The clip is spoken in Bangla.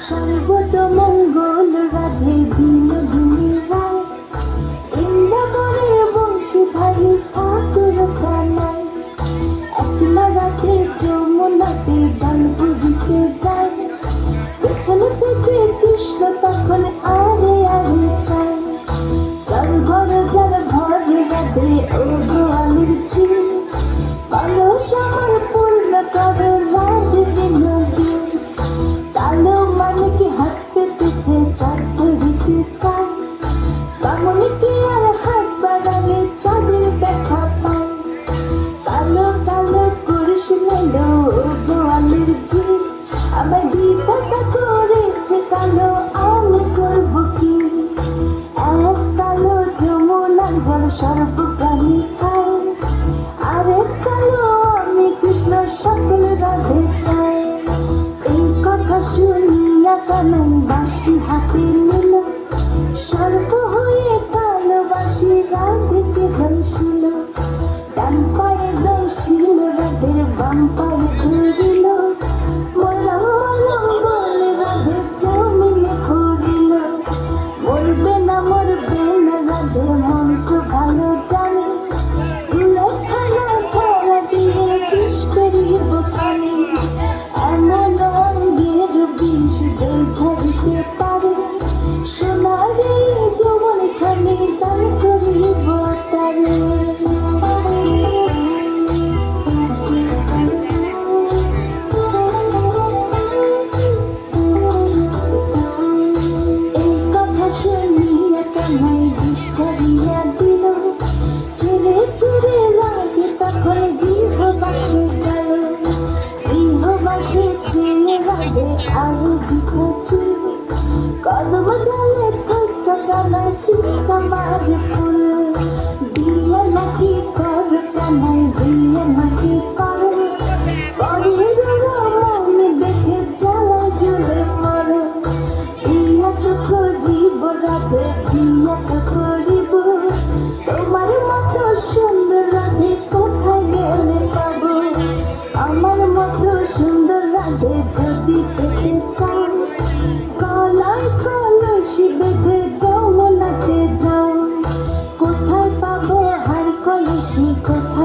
সর্বতমঙ্গল রাধে বিনোদিনী রায়, বৃন্দাবনের বংশীধারী ঠাকুর কানাই। একলা রাতে যমুনাতে জল ভরিতে যায়, পেছনে থেকে কৃষ্ণ তখন আরে আরে চায়। জল ভর রাধে ও গোয়ালের ঝিল, কলস আমার পূর্ণ করো রাধে বিনোদিনী। কালো মানিক হাত পেতেছে চাঁদ ধরিতে চায়, বামনিকে আর হাত বাড়ালে চাঁদের দেখা পায়। কালো কালো করিস নিল গোয়ালের ঝিল, আমার বিধাতা করেছে কালো, আমি করব কি? এক কালো যমুনার জল সর্বপ্রাণী খায়, আরেক কালো আমি কৃষ্ণ সকল রাধে চাই। এই কথা শুনিয়া কানাই বাঁশি হাতে নিল, সর্প হয়ে কালো বাঁশি রাধেকে দংশিল। ডান পায়ে দংশিল রাধের, বাম পায়ে ধরিল, মলম মলম বলে রাধে জমিনে করিল। মরবে না রাধে মন্ত্র ভালো জানে, দুলখানা ছাড়া দিয়ে বিষ করিব পানি। এমন অঙ্গের বিষ যে ঝরিতে পারে, সোনারে যৌবন খানি দান করিব তারে। এই কথা শুনিয়া কানাই বিষ ছাড়িয়া দিল, ছেড়ে ছেড়ে রাধে তখন গৃহবাসে গেল। গৃহবাসে চেয়ে রাধে আরো বিছাছিল, কদম ডালে থাকা কানাই ফিকা মারে ফুল। বিয়ে নাকি কর কানাই, বিয়ে নাকি কর, পরের মনে দেখে জ্বালা জ্বলে মর। বিয়ে তো করিব রাধে, বিয়ে তো করিব, তোমার মতো সুন্দর রাধে কোথায় গেলে পাবো? আমার মতো সুন্দর রাধে যদি পেতে চাও, গলায় কলসি বেঁধে যমুনাতে যাও। কোথায় পাবো হার কলসি, কোথায়